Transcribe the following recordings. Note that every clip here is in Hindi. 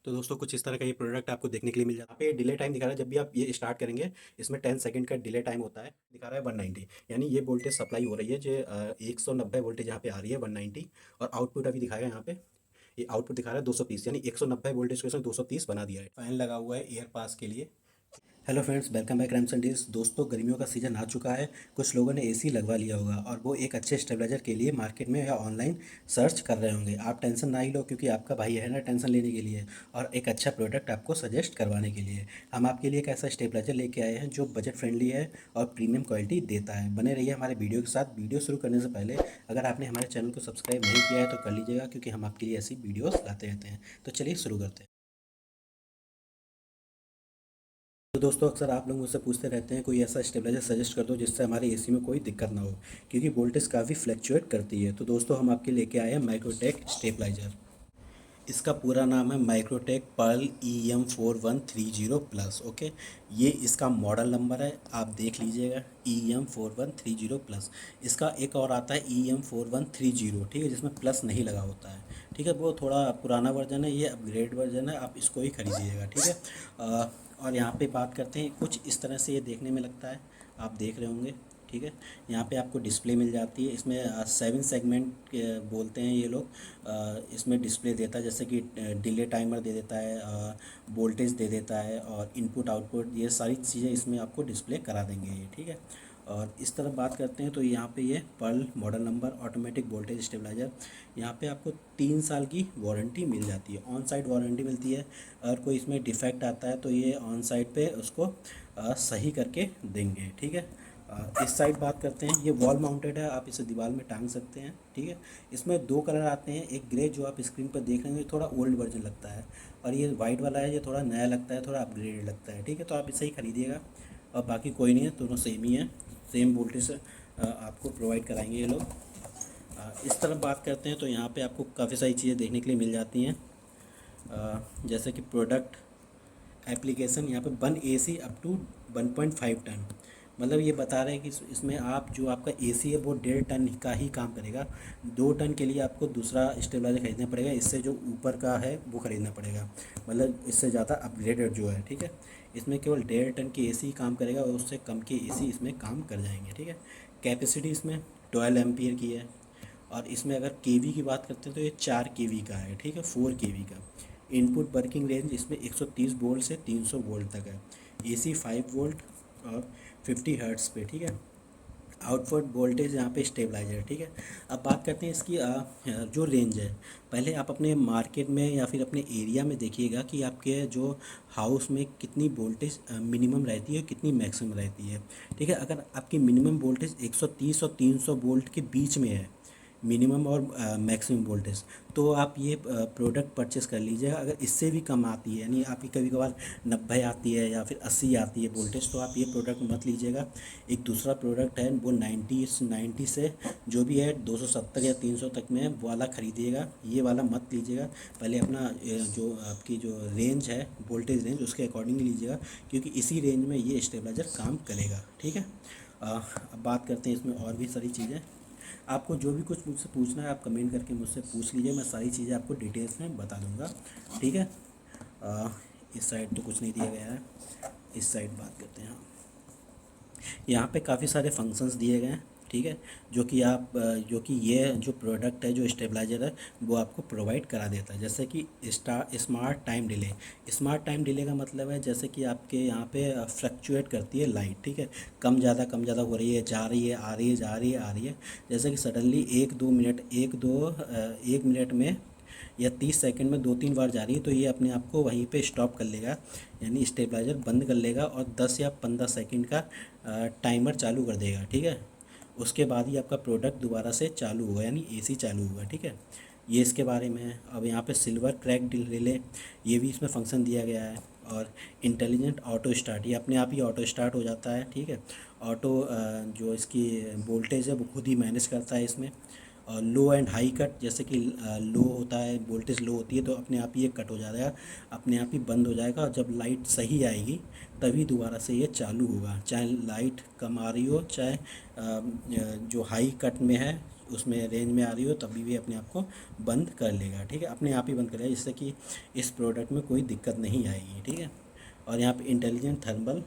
तो दोस्तों कुछ इस तरह का ये प्रोडक्ट आपको देखने के लिए मिल जाता है। यहाँ पे डिले टाइम दिखा रहा है, जब भी आप ये स्टार्ट करेंगे इसमें 10 सेकंड का डिले टाइम होता है। दिखा रहा है 190, यानी ये वोल्टेज सप्लाई हो रही है जो 190 वोल्टेज यहाँ पे आ रही है 190। और आउटपुट अभी दिखाएगा यहाँ पे, ये आउटपुट दिखा रहा है 230, यानी 190 वोल्टेज को इसने 230 बना दिया है। फैन लगा हुआ है एयर पास के लिए। Hello friends, welcome back Rams and deals. दोस्तों गर्मियों का सीज़न आ चुका है। कुछ लोगों ने एसी लगवा लिया होगा और वो एक अच्छे स्टेबलाइजर के लिए मार्केट में या ऑनलाइन सर्च कर रहे होंगे। आप टेंशन ना ही लो, क्योंकि आपका भाई है ना टेंशन लेने के लिए और एक अच्छा प्रोडक्ट आपको सजेस्ट करवाने के लिए। हम आपके लिए एक ऐसा स्टेबलाइजर लेके आए हैं जो बजट फ्रेंडली है और प्रीमियम क्वालिटी देता है। बने रहिए हमारे वीडियो के साथ। वीडियो शुरू करने से पहले अगर आपने हमारे चैनल को सब्सक्राइब नहीं किया है तो कर लीजिएगा, क्योंकि हम आपके लिए ऐसी वीडियोज़ लाते रहते हैं। तो चलिए शुरू करते हैं। तो दोस्तों अक्सर आप लोग मुझसे पूछते रहते हैं कोई ऐसा स्टेबलाइजर सजेस्ट कर दो जिससे हमारे एसी में कोई दिक्कत ना हो, क्योंकि वोल्टेज काफ़ी फ्लैक्चुएट करती है। तो दोस्तों हम आपके लेके आए हैं माइक्रोटेक स्टेबलाइजर। इसका पूरा नाम है माइक्रोटेक पर्ल EM4130 ओके। ये इसका मॉडल नंबर है, आप देख लीजिएगा EM4130। इसका एक और आता है EM4130, ठीक है, जिसमें प्लस नहीं लगा होता है। ठीक है, वो थोड़ा पुराना वर्जन है, ये अपग्रेड वर्जन है, आप इसको ही खरीदिएगा। ठीक है। और यहाँ पे बात करते हैं, कुछ इस तरह से ये देखने में लगता है, आप देख रहे होंगे। ठीक है, यहाँ पे आपको डिस्प्ले मिल जाती है। इसमें 7 सेगमेंट बोलते हैं ये लोग। इसमें डिस्प्ले देता है, जैसे कि डिले टाइमर दे देता है, वोल्टेज दे देता है और इनपुट आउटपुट, ये सारी चीज़ें इसमें आपको डिस्प्ले करा देंगे ये। ठीक है। और इस तरफ बात करते हैं तो यहाँ पे ये Pearl model number automatic voltage stabiliser. यहाँ पे आपको 3 साल की वारंटी मिल जाती है, ऑन साइट वारंटी मिलती है। अगर कोई इसमें डिफेक्ट आता है तो ये ऑन साइट पे उसको सही करके देंगे। ठीक है। इस साइड बात करते हैं, ये वॉल माउंटेड है, आप इसे दीवार में टांग सकते हैं। ठीक है। इसमें 2 कलर आते हैं, एक ग्रे जो आप स्क्रीन पर देख रहे हैं थोड़ा ओल्ड वर्जन लगता है, और ये वाइट वाला है, ये थोड़ा नया लगता है, थोड़ा अपग्रेडेड लगता है। ठीक है, तो आप इसे ही खरीदिएगा। और बाकी कोई नहीं है, दोनों सेम ही है, सेम वोल्टेज आपको प्रोवाइड कराएंगे ये लोग। इस तरफ बात करते हैं तो यहाँ पे आपको काफ़ी सारी चीज़ें देखने के लिए मिल जाती हैं, जैसे कि प्रोडक्ट एप्लीकेशन। यहाँ पे 1 AC अप टू 1.5 टन, मतलब ये बता रहे हैं कि इसमें आप जो आपका एसी है वो 1.5 टन का ही काम करेगा। 2 टन के लिए आपको दूसरा स्टेबलाइजर खरीदना पड़ेगा, इससे जो ऊपर का है वो खरीदना पड़ेगा, मतलब इससे ज़्यादा अपग्रेडेड जो है। ठीक है, इसमें केवल 1.5 टन की एसी काम करेगा और उससे कम की एसी इसमें काम कर जाएंगे। ठीक है। कैपेसिटी इसमें 12 एम्पियर की है। और इसमें अगर केवी की बात करते हैं तो ये 4 केवी का है। ठीक है, 4 केवी का। इनपुट वर्किंग रेंज इसमें 130 वोल्ट से 300 वोल्ट तक है। एसी 5 वोल्ट और 50 हर्ट्ज़ पे। ठीक है। आउटपुट वोल्टेज यहाँ पे स्टेबलाइजर। ठीक है। अब बात करते हैं इसकी जो रेंज है। पहले आप अपने मार्केट में या फिर अपने एरिया में देखिएगा कि आपके जो हाउस में कितनी वोल्टेज मिनिमम रहती है, कितनी मैक्सिमम रहती है। ठीक है, अगर आपकी मिनिमम वोल्टेज 130 और 300 वोल्ट के बीच में है, मिनिमम और मैक्सिमम वोल्टेज, तो आप ये प्रोडक्ट परचेस कर लीजिएगा। अगर इससे भी कम आती है, यानी आपकी कभी कभार 90 आती है या फिर 80 आती है वोल्टेज, तो आप ये प्रोडक्ट मत लीजिएगा। एक दूसरा प्रोडक्ट है वो 90 से जो भी है 270 या 300 तक में वाला खरीदिएगा, ये वाला मत लीजिएगा। पहले अपना जो आपकी जो रेंज है, वोल्टेज रेंज, उसके अकॉर्डिंग लीजिएगा, क्योंकि इसी रेंज में ये स्टेबलाइजर काम करेगा। ठीक है। अब बात करते हैं इसमें और भी सारी चीज़ें। आपको जो भी कुछ मुझसे पूछना है आप कमेंट करके मुझसे पूछ लीजिए, मैं सारी चीज़ें आपको डिटेल्स में बता दूंगा। ठीक है। इस साइड तो कुछ नहीं दिया गया है, इस साइड बात करते हैं। हाँ, यहाँ पे काफ़ी सारे फंक्शंस दिए गए हैं। ठीक है, जो कि ये जो प्रोडक्ट है, जो स्टेबलाइजर है, वो आपको प्रोवाइड करा देता है। जैसे कि smart time delay. Smart time delay का मतलब है जैसे कि आपके यहाँ पे फ्लक्चुएट करती है लाइट। ठीक है, कम ज़्यादा हो रही है, जा रही है, आ रही है, जा रही है, आ रही है। जैसे कि सडनली 1 मिनट में या 30 सेकंड में 2-3 बार जा रही है, तो ये अपने आप को वहीं पे स्टॉप कर लेगा, यानी स्टेबलाइजर बंद कर लेगा और 10 या 15 सेकंड का टाइमर चालू कर देगा। ठीक है, उसके बाद ही आपका प्रोडक्ट दोबारा से चालू होगा, यानी एसी चालू होगा। ठीक है, ये इसके बारे में है। अब यहाँ पे सिल्वर क्रैक रिले, ये भी इसमें फंक्शन दिया गया है। और इंटेलिजेंट ऑटो स्टार्ट, ये अपने आप ही ऑटो स्टार्ट हो जाता है। ठीक है, ऑटो जो इसकी वोल्टेज है वो खुद ही मैनेज करता है इसमें। लो एंड हाई कट, जैसे कि लो होता है, वोल्टेज लो होती है तो अपने आप ही ये कट हो जाएगा, अपने आप ही बंद हो जाएगा, और जब लाइट सही आएगी तभी दोबारा से ये चालू होगा, चाहे लाइट कम आ रही हो, चाहे जो हाई कट में है उसमें रेंज में आ रही हो तभी भी अपने आप को बंद कर लेगा, ठीक है, अपने आप ही बंद करेगा, जिससे कि इस प्रोडक्ट में कोई दिक्कत नहीं आएगी, ठीक है। और यहाँ पे इंटेलिजेंट थर्मल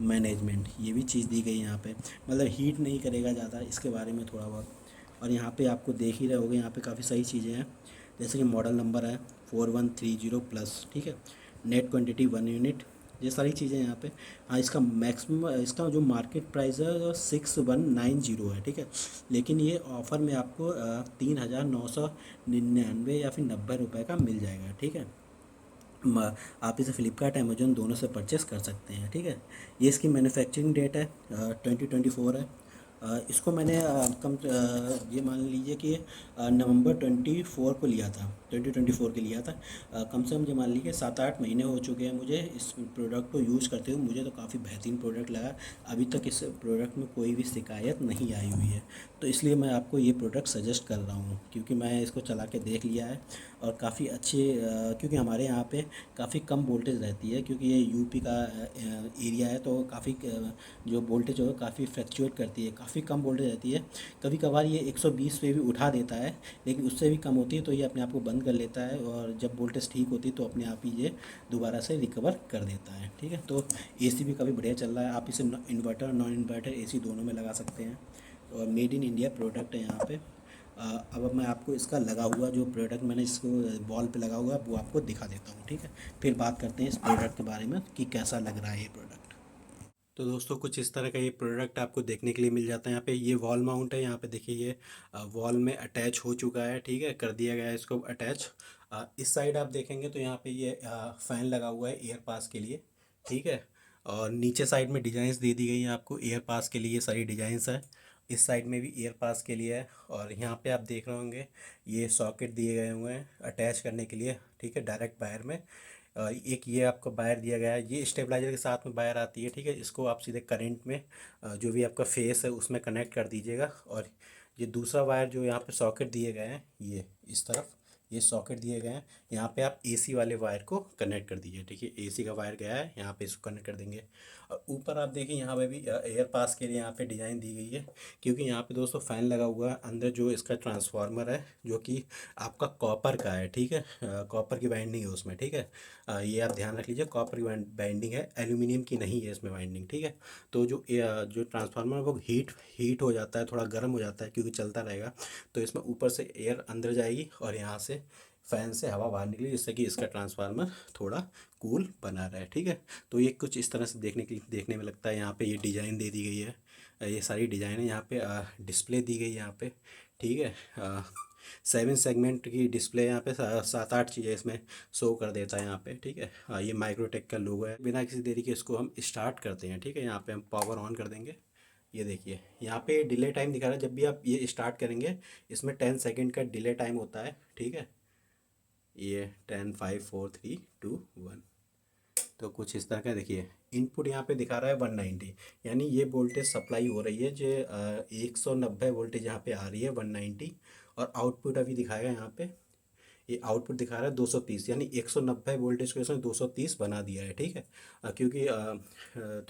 मैनेजमेंट ये भी चीज़ दी गई है यहाँ पे, मतलब हीट नहीं करेगा ज़्यादा, इसके बारे में थोड़ा बहुत। और यहाँ पे आपको देख ही रहे होगे, यहाँ पे काफ़ी सही चीज़ें हैं, जैसे कि मॉडल नंबर है 4130 प्लस, ठीक है, नेट क्वांटिटी 1 यूनिट, ये सारी चीज़ें यहाँ पे। हाँ, इसका मैक्सिमम, इसका जो मार्केट प्राइस है 6190 है, ठीक है, लेकिन ये ऑफ़र में आपको 3999 या फिर 90 रुपये का मिल जाएगा, ठीक है। आप इसे फ्लिपकार्ट अमेजोन दोनों से परचेस कर सकते हैं, ठीक है। ये इसकी मैन्युफैक्चरिंग डेट है 2024 है। इसको मैंने ये मान लीजिए कि नवंबर 24 को लिया था, 2024 के लिया था। कम से कम ये मान लीजिए 7-8 महीने हो चुके हैं मुझे इस प्रोडक्ट को यूज़ करते हुए। मुझे तो काफ़ी बेहतरीन प्रोडक्ट लगा, अभी तक इस प्रोडक्ट में कोई भी शिकायत नहीं आई हुई है, तो इसलिए मैं आपको ये प्रोडक्ट सजेस्ट कर रहा हूँ, क्योंकि मैं इसको चला के देख लिया है और काफ़ी अच्छे, क्योंकि हमारे यहाँ पे काफ़ी कम वोल्टेज रहती है, क्योंकि ये यूपी का एरिया है, तो काफ़ी जो वोल्टेज है काफ़ी फ्लक्चुएट करती है, काफ़ी कम वोल्टेज रहती है। कभी कभार ये 120 पे भी उठा देता है, लेकिन उससे भी कम होती है तो ये अपने आप को बंद कर लेता है, और जब वोल्टेज ठीक होती है तो अपने आप ही ये दोबारा से रिकवर कर देता है, ठीक है। तो एसी भी काफ़ी बढ़िया चल रहा है, आप इसे इन्वर्टर नॉन इन्वर्टर एसी दोनों में लगा सकते हैं, और मेड इन इंडिया प्रोडक्ट है यहाँ पे। अब मैं आपको इसका लगा हुआ जो प्रोडक्ट मैंने इसको वॉल पे लगा हुआ है वो आपको दिखा देता हूँ, ठीक है। फिर बात करते हैं इस प्रोडक्ट के बारे में कि कैसा लग रहा है ये प्रोडक्ट। तो दोस्तों कुछ इस तरह का ये प्रोडक्ट आपको देखने के लिए मिल जाता है। यहाँ पे ये वॉल माउंट है, यहाँ पे देखिए ये वॉल में अटैच हो चुका है, ठीक है, कर दिया गया है इसको अटैच। इस साइड आप देखेंगे तो यहाँ पे ये फ़ैन लगा हुआ है एयर पास के लिए, ठीक है। और नीचे साइड में डिज़ाइंस दे दी गई हैं आपको एयर पास के लिए, ये सारी डिज़ाइंस है। इस साइड में भी एयर पास के लिए है, और यहाँ पे आप देख रहे होंगे ये सॉकेट दिए गए हुए हैं अटैच करने के लिए, ठीक है, डायरेक्ट वायर में। एक ये आपको वायर दिया गया है, ये स्टेबलाइजर के साथ में वायर आती है, ठीक है, इसको आप सीधे करंट में जो भी आपका फेस है उसमें कनेक्ट कर दीजिएगा। और ये दूसरा वायर जो यहाँ पे सॉकेट दिए गए हैं, ये इस तरफ ये सॉकेट दिए गए हैं, यहाँ पे आप एसी वाले वायर को कनेक्ट कर दीजिए, ठीक है, एसी का वायर गया है यहाँ पे, इसको कनेक्ट कर देंगे। और ऊपर आप देखिए यहाँ पे भी एयर पास के लिए यहाँ पे डिज़ाइन दी गई है, क्योंकि यहाँ पे दोस्तों फ़ैन लगा हुआ है, अंदर जो इसका ट्रांसफार्मर है जो कि आपका कॉपर का है, ठीक है, कॉपर की बाइंडिंग है उसमें, ठीक है। ये आप ध्यान रख लीजिए, कॉपर की बाइंडिंग है, एल्यूमिनियम की नहीं है इसमें बाइंडिंग, ठीक है। तो जो ट्रांसफार्मर है वो हीट हो जाता है, थोड़ा गर्म हो जाता है क्योंकि चलता रहेगा, तो इसमें ऊपर से एयर अंदर जाएगी और यहाँ से फ़ैन से हवा बाहर निकली, जिससे कि इसका ट्रांसफार्मर थोड़ा कूल बना रहा है, ठीक है। तो ये कुछ इस तरह से देखने में लगता है। यहाँ पे ये डिज़ाइन दे दी गई है, ये सारी डिज़ाइन है, यहाँ पे डिस्प्ले दी गई है यहाँ पे, ठीक है। 7 सेगमेंट की डिस्प्ले यहाँ पे, 7-8 चीज़ें इसमें शो कर देता है यहाँ पे, ठीक है। ये माइक्रोटेक का लोगो है। बिना किसी देरी के इसको हम स्टार्ट करते हैं, ठीक है, यहाँ पे हम पावर ऑन कर देंगे। ये देखिए यहाँ पे डिले टाइम दिखा रहा है, जब भी आप ये स्टार्ट करेंगे इसमें 10 सेकेंड का डिले टाइम होता है, ठीक है। ये 10 5 4 3 2 1, तो कुछ इस तरह का देखिए इनपुट यहाँ पे दिखा रहा है 190, यानी ये वोल्टेज सप्लाई हो रही है जो 190 वोल्टेज यहाँ पे आ रही है 190। और आउटपुट अभी दिखाएगा यहाँ पे, ये आउटपुट दिखा रहा है 230, यानी 190 वोल्टेज को इसने 230 बना दिया है, ठीक है। क्योंकि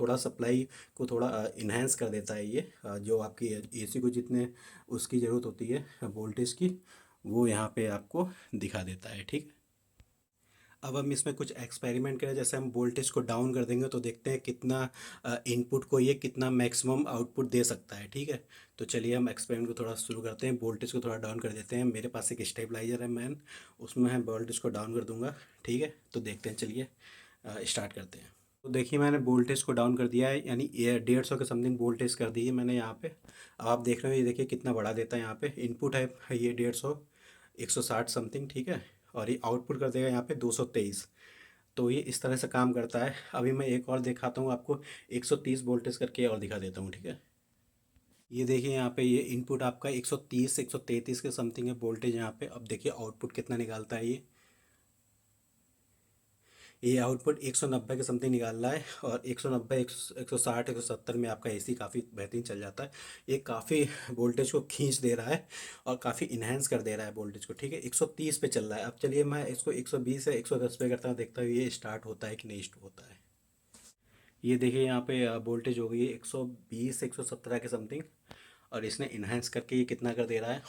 थोड़ा सप्लाई को थोड़ा इन्हेंस कर देता है ये, जो आपकी एसी को जितने उसकी ज़रूरत होती है वोल्टेज की, वो यहाँ पे आपको दिखा देता है, ठीक है। अब हम इसमें कुछ एक्सपेरिमेंट करें, जैसे हम वोल्टेज को डाउन कर देंगे तो देखते हैं कितना इनपुट को ये कितना मैक्सिमम आउटपुट दे सकता है, ठीक है। तो चलिए हम एक्सपेरिमेंट को थोड़ा शुरू करते हैं, वोल्टेज को थोड़ा डाउन कर देते हैं। मेरे पास एक स्टेबलाइजर है मैन, उसमें मैं वोल्टेज को डाउन कर दूंगा, ठीक है। तो देखते हैं, चलिए स्टार्ट करते हैं। तो देखिए मैंने वोल्टेज को डाउन कर दिया है, यानी ये 150 के समथिंग वोल्टेज कर दी है मैंने यहाँ पे। अब आप देख रहे हो ये देखिए कितना बढ़ा देता है, यहाँ पे इनपुट है ये 150 160 समथिंग, ठीक है। और ये आउटपुट कर देगा यहाँ पे 223। तो ये इस तरह से काम करता है। अभी मैं एक और दिखाता हूँ आपको, 130 वोल्टेज करके और दिखा देता हूँ, ठीक है। ये देखिए यहाँ पे ये इनपुट आपका 130 133 के समथिंग है वोल्टेज यहाँ पे। अब देखिए आउटपुट कितना निकालता है ये आउटपुट 190 के समथिंग निकाल रहा है, और 190 160 170 में आपका एसी काफ़ी बेहतरीन चल जाता है। ये काफ़ी वोल्टेज को खींच दे रहा है और काफ़ी इन्हेंस कर दे रहा है वोल्टेज को, ठीक है। 130 पे चल रहा है। अब चलिए मैं इसको 120 या 110 पे करता हूँ, देखता हूँ ये स्टार्ट होता है कि नहीं होता है। ये देखिए यहाँ पे वोल्टेज हो गई है 120 117 के समथिंग। और इसने इन्हेंस करके ये कितना कर दे रहा है,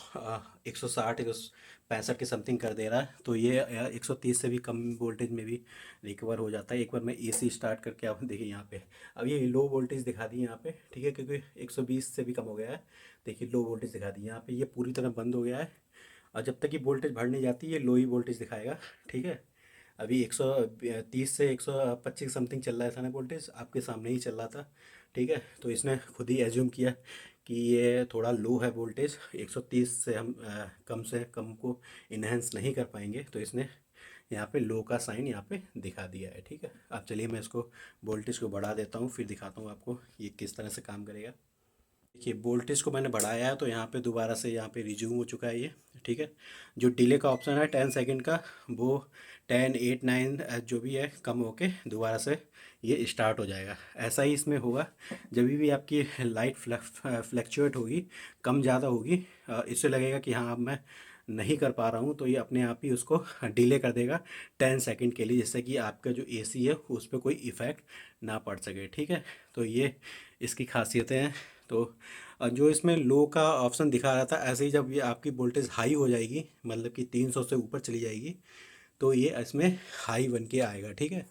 160 165 के समथिंग कर दे रहा है। तो ये 130 से भी कम वोल्टेज में भी रिकवर हो जाता है। एक बार मैं एसी स्टार्ट करके आप देखिए यहाँ पे, अब ये लो वोल्टेज दिखा दी यहाँ पे, ठीक है, क्योंकि 120 से भी कम हो गया है। देखिए लो वोल्टेज दिखा दी यहाँ पे, ये पूरी तरह बंद हो गया है। और जब तक ये वोल्टेज बढ़ नहीं जाती ये लो ही वोल्टेज दिखाएगा, ठीक है। अभी 130 से 125 समथिंग चल रहा है था ना वोल्टेज, आपके सामने ही चल रहा था, ठीक है। तो इसने खुद ही एज्यूम किया कि ये थोड़ा लो है वोल्टेज, 130 से हम कम से कम को इन्हेंस नहीं कर पाएंगे, तो इसने यहाँ पे लो का साइन यहाँ पे दिखा दिया है, ठीक है। अब चलिए मैं इसको वोल्टेज को बढ़ा देता हूँ, फिर दिखाता हूँ आपको ये किस तरह से काम करेगा। देखिए वोल्टेज को मैंने बढ़ाया है तो यहाँ पे दोबारा से यहाँ पे रिज्यूम हो चुका है ये, ठीक है। जो डिले का ऑप्शन है 10 सेकंड का, वो 10 8 9 जो भी है कम होके दोबारा से ये स्टार्ट हो जाएगा। ऐसा ही इसमें होगा, जब भी आपकी लाइट फ्लैक्चुएट होगी, कम ज़्यादा होगी, इससे लगेगा कि हाँ अब मैं नहीं कर पा रहा हूँ, तो ये अपने आप ही उसको डिले कर देगा 10 सेकंड के लिए, जिससे कि आपका जो एसी है उस पर कोई इफ़ेक्ट ना पड़ सके, ठीक है। तो ये इसकी खासियतें हैं। तो जो इसमें लो का ऑप्शन दिखा रहा था, ऐसे ही जब ये आपकी वोल्टेज हाई हो जाएगी, मतलब कि 300 से ऊपर चली जाएगी, तो ये इसमें हाई बन के आएगा, ठीक है।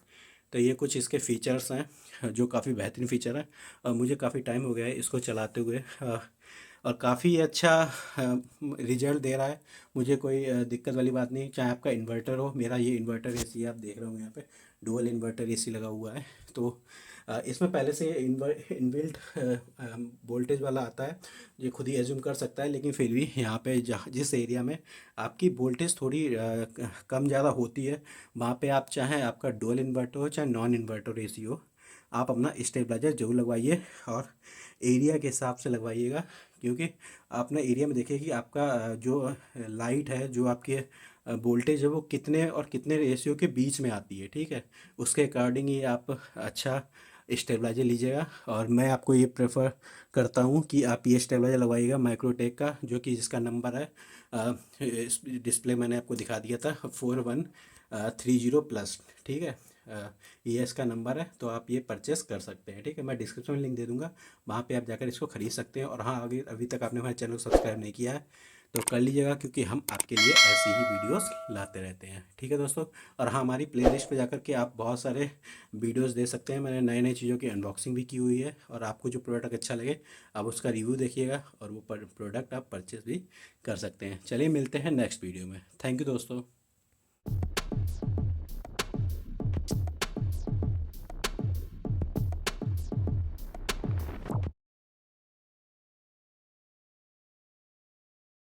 तो ये कुछ इसके फीचर्स हैं जो काफ़ी बेहतरीन फ़ीचर है, और मुझे काफ़ी टाइम हो गया है इसको चलाते हुए, और काफ़ी अच्छा रिजल्ट दे रहा है। मुझे कोई दिक्कत वाली बात नहीं, चाहे आपका इन्वर्टर हो, मेरा ये इन्वर्टर एसी आप देख रहे होंगे यहाँ पे, डुअल इन्वर्टर एसी लगा हुआ है। तो इसमें पहले से इनबिल्ट वोल्टेज वाला आता है, ये खुद ही एज्यूम कर सकता है, लेकिन फिर भी यहाँ पे जहाँ जिस एरिया में आपकी वोल्टेज थोड़ी कम ज़्यादा होती है, वहाँ पे आप चाहे आपका डुअल इन्वर्टर हो चाहे नॉन इन्वर्टर एसी हो, आप अपना स्टेबलाइजर जरूर लगवाइए, और एरिया के हिसाब से लगवाइएगा। क्योंकि आपने एरिया में देखिए कि आपका जो लाइट है, जो आपके वोल्टेज है, वो कितने और कितने रेशियो के बीच में आती है, ठीक है। उसके अकॉर्डिंग ही आप अच्छा स्टेबलाइजर लीजिएगा। और मैं आपको ये प्रेफर करता हूँ कि आप ये स्टेबलाइजर लगवाइएगा माइक्रोटेक का, जो कि जिसका नंबर है, डिस्प्ले मैंने आपको दिखा दिया था, 4130+, ठीक है। ये इसका नंबर है, तो आप ये परचेस कर सकते हैं, ठीक है। मैं डिस्क्रिप्शन में लिंक दे दूंगा, वहाँ पे आप जाकर इसको ख़रीद सकते हैं। और हाँ, अभी तक आपने हमारे चैनल को सब्सक्राइब नहीं किया है तो कर लीजिएगा, क्योंकि हम आपके लिए ऐसी ही वीडियोस लाते रहते हैं, ठीक है दोस्तों। और हाँ, हमारी प्लेलिस्ट पे जाकर के आप बहुत सारे वीडियोस दे सकते हैं, मैंने नए नई चीज़ों की अनबॉक्सिंग भी की हुई है। और आपको जो प्रोडक्ट अच्छा लगे आप उसका रिव्यू देखिएगा, और वो प्रोडक्ट आप परचेस भी कर सकते हैं। चलिए मिलते हैं नेक्स्ट वीडियो में। थैंक यू दोस्तों।